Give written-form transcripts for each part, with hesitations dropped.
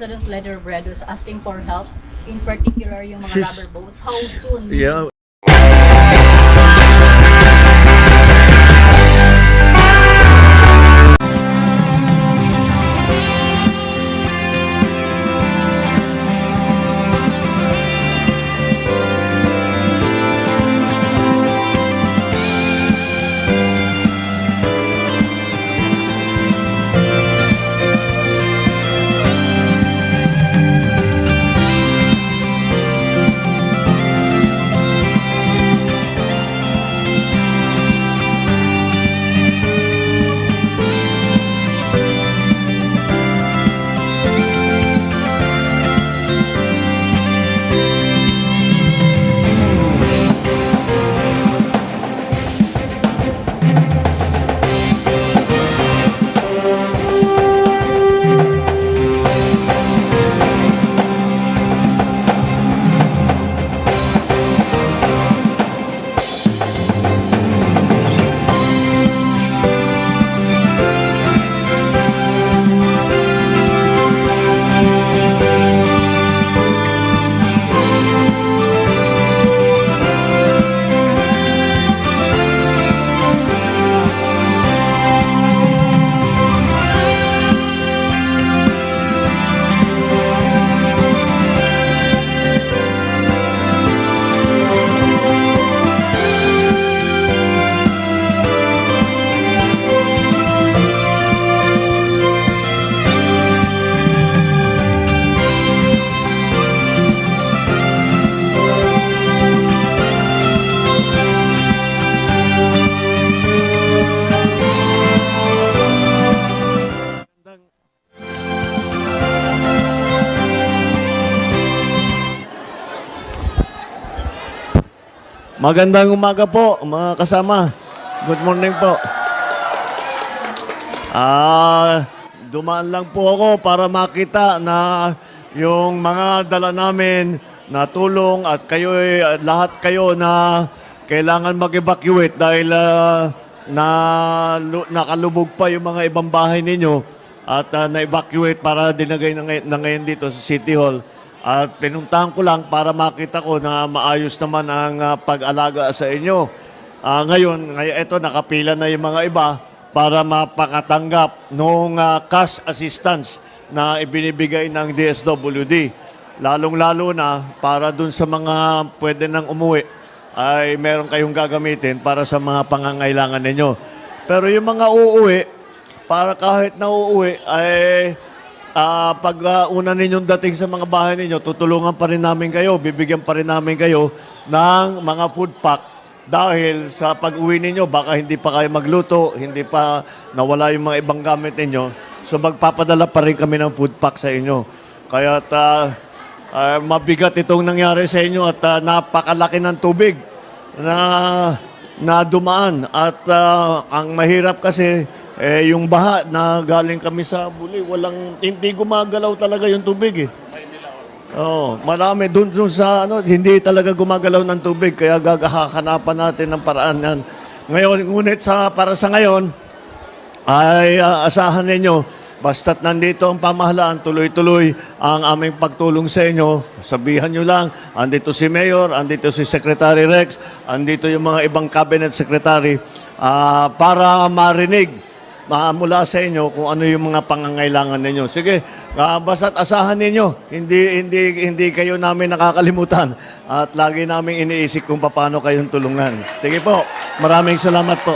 President Lederbread was asking for help, in particular yung mga She's- rubber boats. How soon? Yeah. Magandang umaga po, mga kasama. Good morning po. Dumaan lang po ako para makita na yung mga dala namin na tulong at kayo, lahat kayo na kailangan mag-evacuate dahil nakalubog pa yung mga ibang bahay ninyo at na-evacuate para dinagay na ngayon dito sa City Hall. At pinuntahan ko lang para makita ko na maayos naman ang pag-alaga sa inyo. Ngayon, ito nakapila na yung mga iba para mapakatanggap ng cash assistance na ibinibigay ng DSWD. Lalong-lalo na para dun sa mga pwede nang umuwi ay meron kayong gagamitin para sa mga pangangailangan ninyo. Pero yung mga uuwi, para kahit na uuwi ay pag una ninyong dating sa mga bahay ninyo, tutulungan pa rin namin kayo, bibigyan pa rin namin kayo ng mga food pack. Dahil sa pag-uwi ninyo, baka hindi pa kayo magluto, hindi pa nawala yung mga ibang gamit ninyo. So magpapadala pa rin kami ng food pack sa inyo. Kaya mabigat itong nangyari sa inyo at napakalaki ng tubig na dumaan. At ang mahirap kasi, yung baha na galing kami sa Buli, hindi gumagalaw talaga yung tubig eh. Marami doon sa hindi talaga gumagalaw ng tubig kaya gagahakanapan natin ng paraan yan. Ngayon, ngunit para sa ngayon ay asahan ninyo basta't nandito ang pamahalaan, tuloy-tuloy ang aming pagtulong sa inyo. Sabihan nyo lang, andito si Mayor, andito si Secretary Rex, andito yung mga ibang cabinet secretary para marinig mula sa inyo kung ano yung mga pangangailangan ninyo. Sige, basta't asahan ninyo. Hindi kayo namin nakakalimutan. At lagi namin iniisip kung paano kayong tulungan. Sige po, maraming salamat po.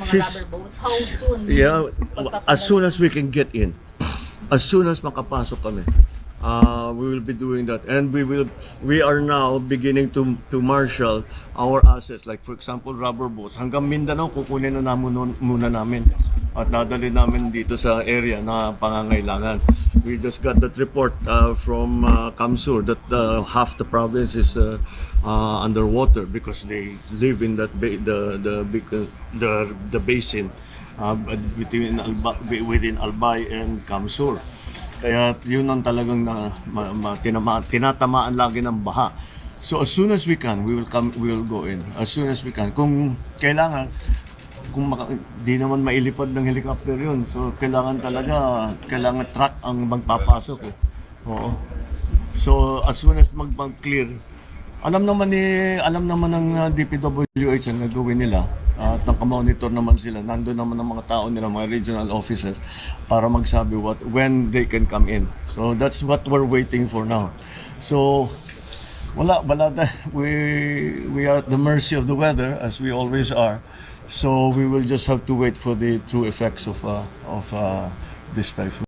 mga She's- rubber boats? How soon? Yeah, pagpapadala? as soon as we can get in, as soon as makapasok kami, we will be doing that, and we are now beginning to marshal our assets. Like for example, rubber boats. Hanggang Mindanao, kukunin na muna namin at dadali namin dito sa area na pangangailangan. We just got that report from Kamsur that half the province is underwater because they live in that the basin within Albay and Kamsur. Kaya yun ang talagang tinatamaan lagi ng baha. So as soon as we can, we will go in. As soon as we can. Kung kailangan, di naman mailipad ng helicopter yun. So kailangan truck ang magpapasok. Eh. Oo. So as soon as mag-clear, alam naman ng DPWH ang gagawin nila. At nakamonitor naman sila. Nandun naman ang mga tao nila, mga regional officers, para magsabi when they can come in. So that's what we're waiting for now. So wala we are at the mercy of the weather as we always are. So we will just have to wait for the true effects of this typhoon.